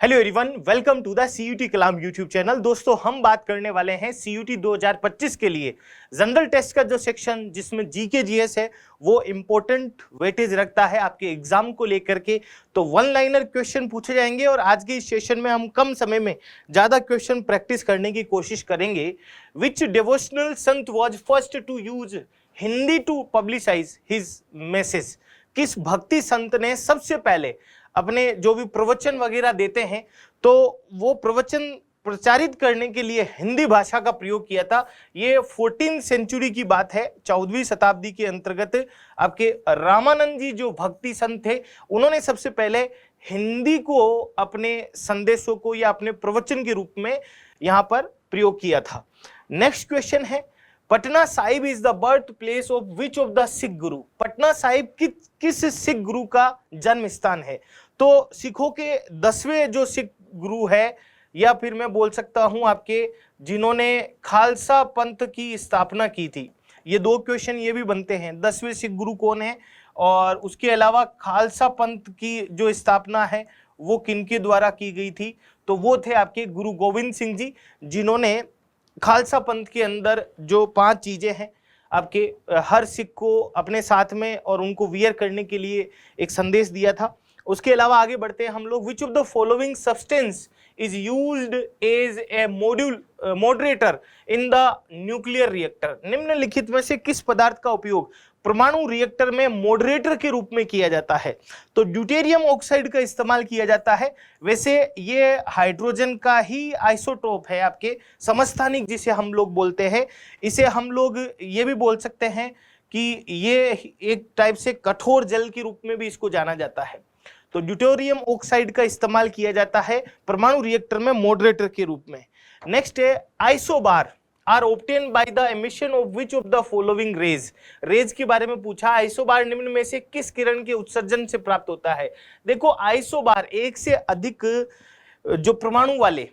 Hello everyone, welcome to the CUT Kalam YouTube channel. दोस्तों, हम बात करने वाले हैं सीयूटी 2025 के लिए जनरल टेस्ट का जो सेक्शन जिसमें जीके जीएस है वो इंपॉर्टेंट वेटेज रखता है आपके एग्जाम को लेकर के। तो वन लाइनर क्वेश्चन पूछे जाएंगे और आज के इस सेशन में हम कम समय में ज्यादा क्वेश्चन प्रैक्टिस करने की कोशिश करेंगे। विच डिवोशनल संत was first to use Hindi to publicise his message? किस भक्ति संत ने सबसे पहले अपने जो भी प्रवचन वगैरह देते हैं तो वो प्रवचन प्रचारित करने के लिए हिंदी भाषा का प्रयोग किया था? ये 14वीं सेंचुरी की बात है, 14वीं शताब्दी के अंतर्गत आपके रामानंद जी जो भक्ति संत थे उन्होंने सबसे पहले हिंदी को अपने संदेशों को या अपने प्रवचन के रूप में यहाँ पर प्रयोग किया था। नेक्स्ट क्वेश्चन है, Patna Sahib is the birth place of which of the Sikh गुरु? पटना साहिब किस सिख गुरु का जन्म स्थान है? तो सिखों के 10वें जो सिख गुरु है, या फिर मैं बोल सकता हूं आपके जिन्होंने खालसा पंथ की स्थापना की थी, ये दो क्वेश्चन ये भी बनते हैं। 10वें सिख गुरु कौन है और उसके अलावा खालसा पंथ की जो स्थापना है वो किनके द्वारा की गई थी? तो वो थे आपके गुरु गोविंद सिंह जी, जिन्होंने खालसा पंथ के अंदर जो 5 चीजें हैं आपके हर सिख को अपने साथ में और उनको वियर करने के लिए एक संदेश दिया था। उसके अलावा आगे बढ़ते हैं हम लोग। Which of the following substance is used as a moderator in the nuclear reactor? निम्नलिखित में से किस पदार्थ का उपयोग परमाणु रिएक्टर में मॉडरेटर के रूप में किया जाता है? तो ड्यूटेरियम ऑक्साइड का इस्तेमाल किया जाता है। वैसे ये हाइड्रोजन का ही आइसोटोप है, आपके समस्थानिक जिसे हम लोग बोलते हैं। इसे हम लोग ये भी बोल सकते हैं कि ये एक टाइप से कठोर जल के रूप में भी इसको जाना जाता है। तो ड्यूटेरियम ऑक्साइड का इस्तेमाल किया जाता है परमाणु रिएक्टर में मॉडरेटर के रूप में। नेक्स्ट है, isobar are obtain by the emission of which of the following rays? Rays के बारे में पूछा। आइसोबार निम्न में से किस किरण के उत्सर्जन से प्राप्त होता है? देखो, आइसोबार एक से अधिक जो परमाणु वाले,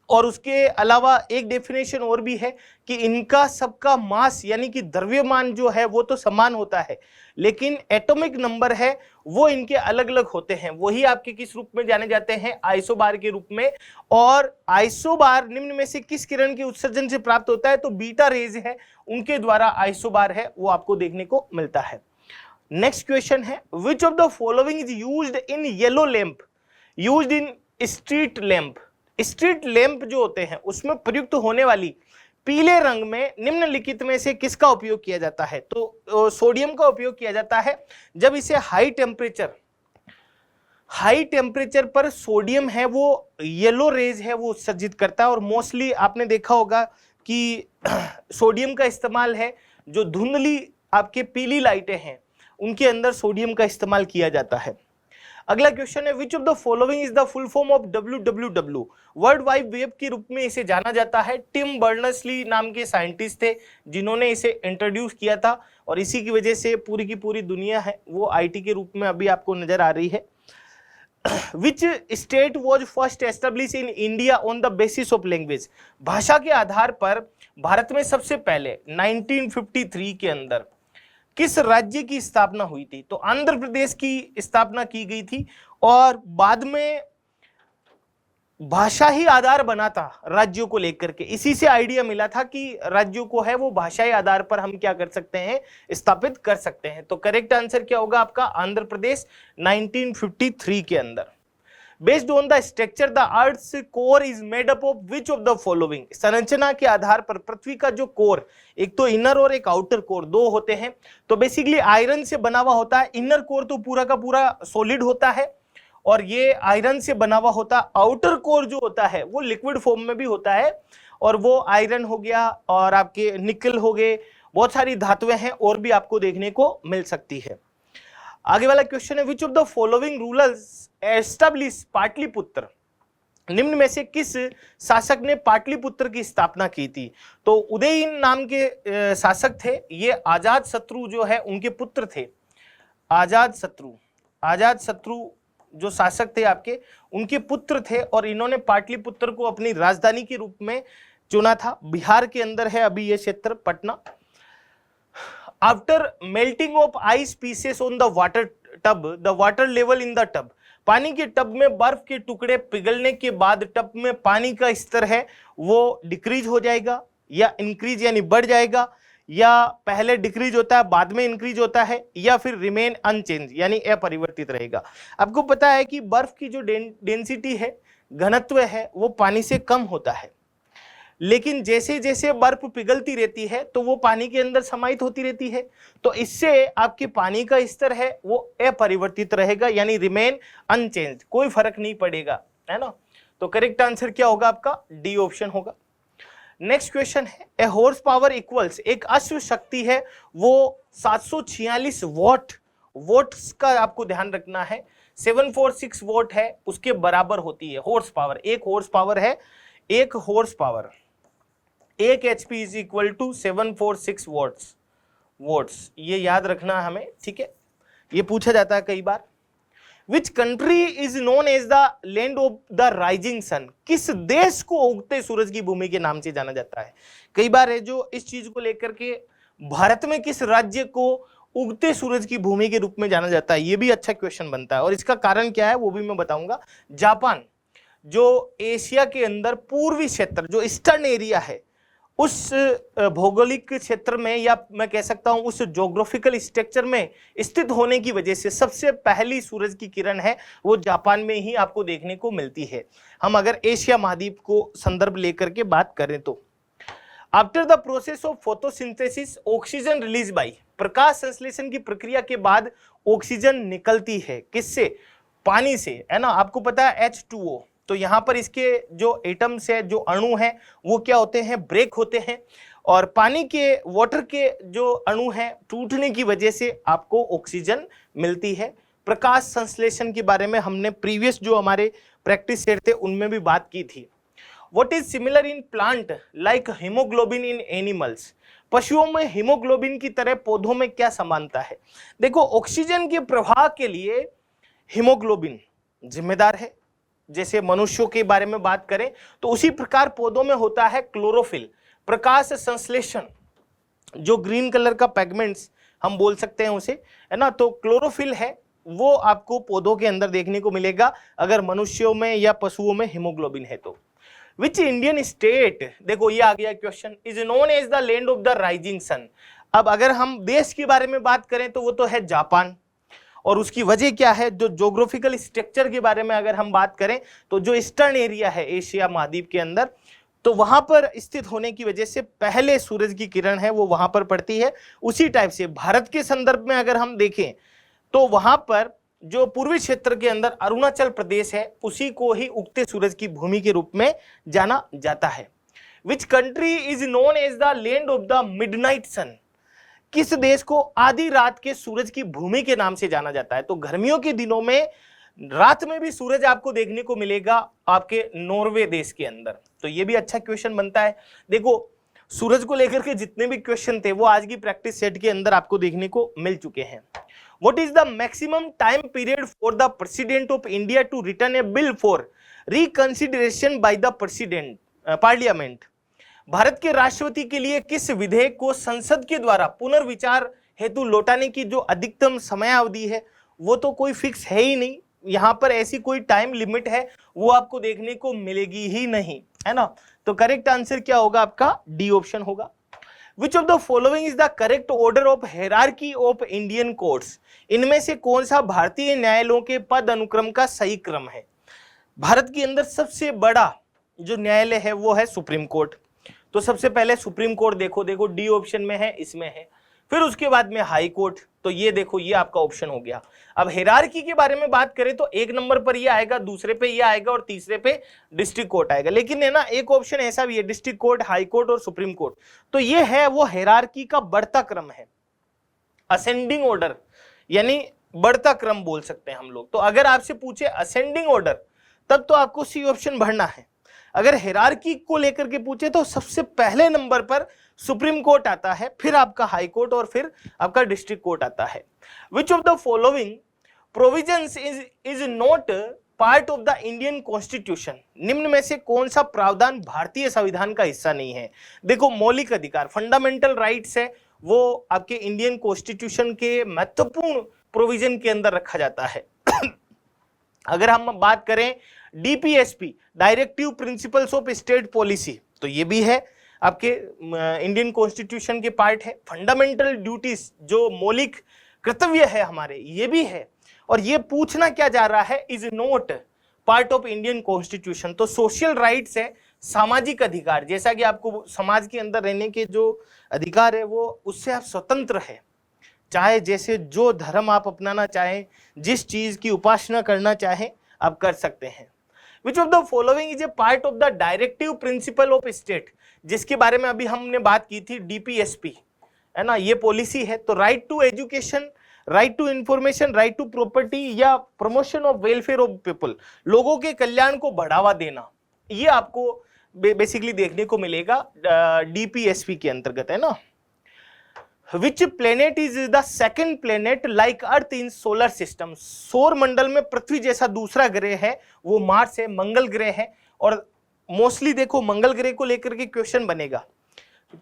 और उसके अलावा एक डेफिनेशन और भी है कि इनका सबका मास यानी कि द्रव्यमान जो है वो तो समान होता है, लेकिन एटॉमिक नंबर है वो इनके अलग अलग होते हैं। वही आपके किस रूप में जाने जाते हैं? आइसोबार के रूप में। और आइसोबार निम्न में से किस किरण के उत्सर्जन से प्राप्त होता है? तो बीटा रेज है, उनके द्वारा आइसोबार है वो आपको देखने को मिलता है। नेक्स्ट क्वेश्चन है, विच of the following is used in yellow lamp used in street lamp? Street lamp जो होते हैं उसमें प्रयुक्त होने वाली पीले रंग में निम्नलिखित में से किसका उपयोग किया जाता है? तो सोडियम का उपयोग किया जाता है। जब इसे हाई टेम्परेचर पर सोडियम है वो येलो रेज है वो उत्सर्जित करता है। और मोस्टली आपने देखा होगा कि सोडियम का इस्तेमाल है, जो धुंधली आपके पीली लाइटें हैं उनके अंदर सोडियम का इस्तेमाल किया जाता है। अगला क्वेश्चन है, विच of the following is the full form of WWW? World wide web के रूप में इसे जाना जाता है। टिम बर्नर्स-ली नाम के साइंटिस्ट थे जिन्होंने इसे इंट्रोड्यूस किया था, और इसी की वजह से पूरी की पूरी दुनिया है वो आईटी के रूप में अभी आपको नजर आ रही है। Which state was first establish in India on the basis of language? भाषा के आधार पर भारत में सबसे पहले 1953 के अंदर किस राज्य की स्थापना हुई थी? तो आंध्र प्रदेश की स्थापना की गई थी, और बाद में भाषा ही आधार बना था राज्यों को लेकर के। इसी से आइडिया मिला था कि राज्यों को है वो भाषाई आधार पर हम क्या कर सकते हैं, स्थापित कर सकते हैं। तो करेक्ट आंसर क्या होगा आपका? आंध्र प्रदेश 1953 के अंदर। Based on the structure the earth's core is made up of which of the following? संरचना के आधार पर पृथ्वी का जो कोर, एक तो इनर और एक आउटर कोर, दो होते हैं। तो बेसिकली आयरन से बना हुआ होता है। इनर कोर तो पूरा का पूरा सॉलिड होता है और ये आयरन से बना हुआ होता है। आउटर कोर जो होता है वो लिक्विड फॉर्म में भी होता है, और वो आयरन हो गया और आपके निकल हो गए, बहुत सारी धातुएं हैं और भी आपको देखने को मिल सकती है। आगे वाला क्वेश्चन है, विच of the following rulers establish Pataliputra? निम्न में से किस शासक ने पाटलिपुत्र की स्थापना की थी? तो उदयन नाम के शासक थे, ये आजाद शत्रु जो है उनके पुत्र थे। आजाद शत्रु जो शासक थे आपके, उनके पुत्र थे, और इन्होंने पाटलिपुत्र को अपनी राजधानी के रूप में चुना था। बिहार के अंदर है अभी ये क्षेत्र, Patna. After melting of ice pieces on the water tub, the water level in the tub, पानी के टब में बर्फ के टुकड़े पिघलने के बाद टब में पानी का स्तर है वो डिक्रीज हो जाएगा या इंक्रीज यानी बढ़ जाएगा, या पहले डिक्रीज होता है बाद में इंक्रीज होता है, या फिर रिमेन अनचेंज यानी अपरिवर्तित रहेगा। आपको पता है कि बर्फ की जो डेंसिटी है, घनत्व है, वो पानी से कम होता है, लेकिन जैसे जैसे बर्फ पिघलती रहती है तो वो पानी के अंदर समाहित होती रहती है, तो इससे आपके पानी का स्तर है वो अपरिवर्तित रहेगा यानी रिमेन अनचेंज, कोई फर्क नहीं पड़ेगा, है ना। तो करेक्ट आंसर क्या होगा आपका? डी ऑप्शन होगा। नेक्स्ट क्वेश्चन है, ए हॉर्स पावर इक्वल्स, एक अश्व शक्ति है वो 746 वॉट, वोट्स का आपको ध्यान रखना है, 746 वोट है उसके बराबर होती है हॉर्स पावर। एक हॉर्स पावर है, एक हॉर्स पावर, एक HP is equal to 746 watts, ये याद रखना हमें, ठीक है, ये पूछा जाता है कई बार। Which country is known as the land of the rising sun, किस देश को उगते सूरज की भूमि के नाम से जाना जाता है? कई बार है जो इस चीज को लेकर के भारत में किस राज्य को उगते सूरज की भूमि के रूप में जाना जाता है, ये भी अच्छा क्वेश्चन बनता है, और इसका कारण क्या है वो भी मैं बताऊंगा। जापान, जो एशिया के अंदर पूर्वी क्षेत्र, जो ईस्टर्न एरिया है, उस भौगोलिक क्षेत्र में, या मैं कह सकता हूं उस ज्योग्राफिकल स्ट्रक्चर में स्थित होने की वजह से सबसे पहली सूरज की किरण है वो जापान में ही आपको देखने को मिलती है, हम अगर एशिया महाद्वीप को संदर्भ लेकर के बात करें तो। After the process of photosynthesis oxygen release by, प्रकाश संश्लेषण की प्रक्रिया के बाद ऑक्सीजन निकलती है किससे? पानी से, है ना। आपको पता है H2O, तो यहां पर इसके जो एटम्स है, जो अणु हैं, वो क्या होते हैं? ब्रेक होते हैं, और पानी के, वाटर के जो अणु हैं टूटने की वजह से आपको ऑक्सीजन मिलती है। प्रकाश संश्लेषण के बारे में हमने प्रीवियस जो हमारे प्रैक्टिस सेट थे उनमें भी बात की थी। What is similar in plant like haemoglobin in animals, पशुओं में हीमोग्लोबिन की तरह पौधों में क्या समानता है? देखो, ऑक्सीजन के प्रवाह के लिए हीमोग्लोबिन जिम्मेदार है, जैसे मनुष्यों के बारे में बात करें तो उसी प्रकार पौधों में होता है क्लोरोफिल, प्रकाश संश्लेषण, जो ग्रीन कलर का पिगमेंट्स हम बोल सकते हैं उसे, है ना। तो क्लोरोफिल है वो आपको पौधों के अंदर देखने को मिलेगा अगर मनुष्यों में या पशुओं में हीमोग्लोबिन है तो। विच इंडियन स्टेट, देखो ये आ गया question, is known as the land of the rising sun. अब अगर हम देश के बारे में बात करें तो वो तो है जापान, और उसकी वजह क्या है? जो ज्योग्राफिकल स्ट्रक्चर के बारे में अगर हम बात करें तो जो ईस्टर्न एरिया है एशिया महाद्वीप के अंदर, तो वहां पर स्थित होने की वजह से पहले सूरज की किरण है वो वहां पर पड़ती है। उसी टाइप से भारत के संदर्भ में अगर हम देखें तो वहां पर जो पूर्वी क्षेत्र के अंदर अरुणाचल प्रदेश है उसी को ही उगते सूरज की भूमि के रूप में जाना जाता है। Which country is known as the land of the midnight sun, किस देश को आधी रात के सूरज की भूमि के नाम से जाना जाता है? तो गर्मियों के दिनों में रात में भी सूरज आपको देखने को मिलेगा आपके नॉर्वे देश के अंदर, तो ये भी अच्छा क्वेश्चन बनता है। देखो, सूरज को लेकर के जितने भी क्वेश्चन थे वो आज की प्रैक्टिस सेट के अंदर आपको देखने को मिल चुके हैं। What is the maximum time period for the president of India to return a bill for reconsideration by the president parliament, Bharat के राष्ट्रपति के लिए किस विधेयक को संसद के द्वारा पुनर्विचार हेतु लौटाने की जो अधिकतम समयावधि है वो तो कोई फिक्स है ही नहीं, यहां पर ऐसी कोई टाइम लिमिट है वो आपको देखने को मिलेगी ही नहीं, है ना। तो करेक्ट आंसर क्या होगा आपका? डी ऑप्शन होगा। विच of the following is the correct order of hierarchy of Indian courts, इनमें से कौन सा भारतीय न्यायालयों के पद अनुक्रम का सही क्रम है? भारत के अंदर सबसे बड़ा जो न्यायालय है वो है सुप्रीम कोर्ट, तो सबसे पहले सुप्रीम कोर्ट देखो, देखो डी ऑप्शन में है, इसमें है। फिर उसके बाद में हाई कोर्ट, तो ये देखो ये आपका ऑप्शन हो गया। अब हायरार्की के बारे में बात करें तो एक नंबर पर ये आएगा, दूसरे पे ये आएगा और तीसरे पे डिस्ट्रिक्ट कोर्ट आएगा, लेकिन है ना एक ऑप्शन ऐसा भी है डिस्ट्रिक्ट कोर्ट, हाई कोर्ट और सुप्रीम कोर्ट, तो ये है वो हायरार्की का बढ़ता क्रम है, असेंडिंग ऑर्डर, यानी बढ़ता क्रम बोल सकते हैं हम लोग। तो अगर आपसे पूछे असेंडिंग ऑर्डर तब तो आपको सी ऑप्शन भरना है। अगर हायरार्की को लेकर के पूछे तो सबसे पहले नंबर पर सुप्रीम कोर्ट आता है, फिर आपका हाई कोर्ट और फिर आपका डिस्ट्रिक्ट कोर्ट आता है। विच of the following provisions is not part of the Indian constitution, निम्न में से कौन सा प्रावधान भारतीय संविधान का हिस्सा नहीं है? देखो, मौलिक अधिकार, फंडामेंटल राइट्स है वो आपके इंडियन कॉन्स्टिट्यूशन के महत्वपूर्ण प्रोविजन के अंदर रखा जाता है। अगर हम बात करें DPSP, directive principles of state policy, तो ये भी है आपके इंडियन कॉन्स्टिट्यूशन के पार्ट है। फंडामेंटल ड्यूटीज, जो मौलिक कर्तव्य है हमारे, ये भी है। और ये पूछना क्या जा रहा है, is not part of Indian constitution. तो सोशल राइट्स है, सामाजिक अधिकार, जैसा कि आपको समाज के अंदर रहने के जो अधिकार है वो उससे आप स्वतंत्र है, चाहे जैसे जो धर्म आप अपनाना चाहें, जिस चीज की उपासना करना चाहें आप कर सकते हैं। विच of the following is a part of the directive principle of state, जिसके बारे में अभी हमने बात की थी, डीपीएसपी है ना, ये पॉलिसी है। तो right to education, right to information, right to property या promotion of welfare of people, लोगों के कल्याण को बढ़ावा देना, ये आपको बेसिकली देखने को मिलेगा डीपीएसपी के अंतर्गत, है ना। Which planet is the second planet like Earth in solar system? सौर मंडल में पृथ्वी जैसा दूसरा ग्रह है वो मार्स है, मंगल ग्रह है। और मोस्टली देखो मंगल ग्रह को लेकर के क्वेश्चन बनेगा,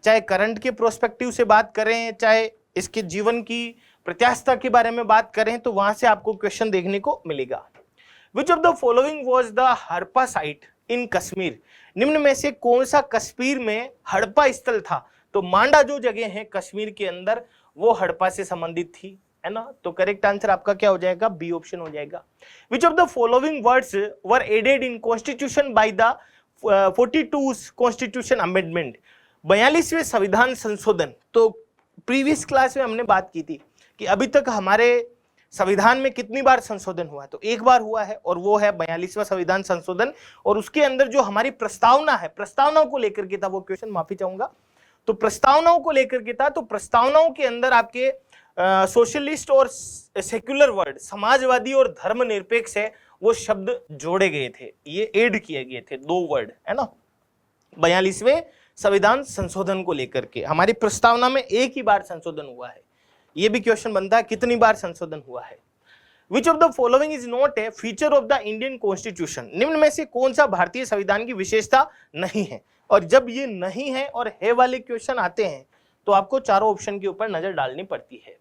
चाहे करंट के प्रोस्पेक्टिव से बात करें, चाहे इसके जीवन की प्रत्याशा के बारे में बात करें, तो वहां से आपको क्वेश्चन देखने को मिलेगा। Which of the following was the Harappa site in Kashmir? निम्न में से कौन सा कश्मीर में हड़प्पा स्थल था? तो मांडा जो जगह है कश्मीर के अंदर वो हड़प्पा से संबंधित थी, है ना। तो करेक्ट आंसर आपका क्या हो जाएगा, बी ऑप्शन हो जाएगा। Which of the following words were added in constitution by the 42 constitution amendment? 42वें संविधान संशोधन। तो प्रीवियस क्लास में हमने बात की थी कि अभी तक हमारे संविधान में कितनी बार संशोधन हुआ है, तो एक बार हुआ है और वो है 42वां संविधान संशोधन। और उसके अंदर जो हमारी प्रस्तावना है, प्रस्तावनाओं को लेकर के था वो क्वेश्चन, माफी चाहूंगा, तो प्रस्तावनाओं को लेकर के था। तो प्रस्तावनाओं के अंदर आपके सोशलिस्ट और सेक्युलर वर्ड, समाजवादी और धर्मनिरपेक्ष है, वो शब्द जोड़े गए थे, ये ऐड किए गए थे, 2 वर्ड, है ना। 42वें संविधान संशोधन को लेकर के हमारी प्रस्तावना में एक ही बार संशोधन हुआ है। ये भी क्वेश्चन बनता है कितनी बार संशोधन हुआ है। विच of the following is not a feature of the Indian constitution? निम्न में से कौन सा भारतीय संविधान की विशेषता नहीं है? और जब ये नहीं है और है वाले क्वेश्चन आते हैं तो आपको चारों ऑप्शन के ऊपर नजर डालनी पड़ती है।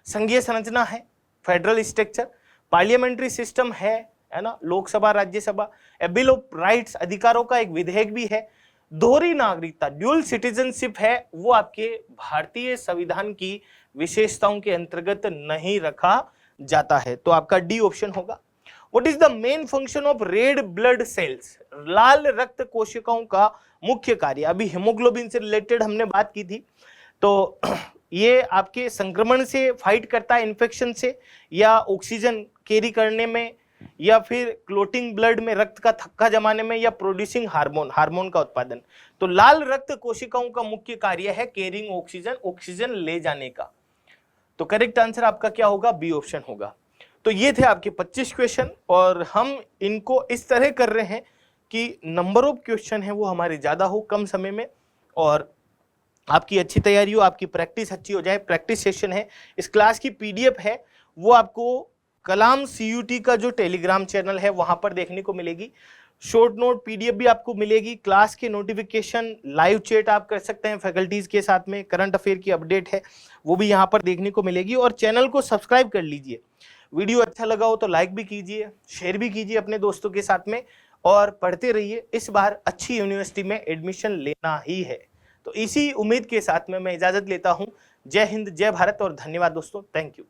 संघीय संरचना है, फेडरल स्ट्रक्चर, पार्लियामेंट्री सिस्टम है ना, लोकसभा राज्यसभा, ए बिल ऑफ राइट्स, अधिकारों का एक विधेयक भी है, दोहरी नागरिकता, ड्यूल सिटीजनशिप है, वो आपके भारतीय संविधान की विशेषताओं के अंतर्गत नहीं रखा जाता है। तो आपका डी ऑप्शन होगा। What is the main function of red blood cells? लाल रक्त कोशिकाओं का मुख्य कार्य। अभी हेमोग्लोबिन से रिलेटेड हमने बात की थी, तो ये आपके संक्रमण से फाइट करता है, इन्फेक्शन से, या ऑक्सीजन कैरी करने में, या फिर क्लोटिंग ब्लड में रक्त का थक्का जमाने में, या प्रोड्यूसिंग हार्मोन का उत्पादन। तो लाल रक्त कोशिकाओं का मुख्य कार्य है कैरिंग ऑक्सीजन, ऑक्सीजन ले जाने का। तो करेक्ट आंसर आपका क्या होगा, बी ऑप्शन होगा। तो ये थे आपके 25 क्वेश्चन, और हम इनको इस तरह कर रहे हैं कि नंबर ऑफ क्वेश्चन है वो हमारे ज्यादा हो कम समय में, और आपकी अच्छी तैयारी हो, आपकी प्रैक्टिस अच्छी हो जाए। प्रैक्टिस सेशन है, इस क्लास की पीडीएफ है वो आपको कलाम सीयूटी का जो टेलीग्राम चैनल है वहां पर देखने को मिलेगी। शॉर्ट नोट पीडीएफ भी आपको मिलेगी, क्लास के नोटिफिकेशन, लाइव चैट आप कर सकते हैं फैकल्टीज के साथ में, करंट अफेयर की अपडेट है वो भी यहाँ पर देखने को मिलेगी। और चैनल को सब्सक्राइब कर लीजिए। वीडियो अच्छा लगा हो तो लाइक भी कीजिए, शेयर भी कीजिए अपने दोस्तों के साथ में, और पढ़ते रहिए। इस बार अच्छी यूनिवर्सिटी में एडमिशन लेना ही है। तो इसी उम्मीद के साथ में मैं इजाजत लेता हूं। जय हिंद, जय भारत और धन्यवाद दोस्तों, थैंक यू।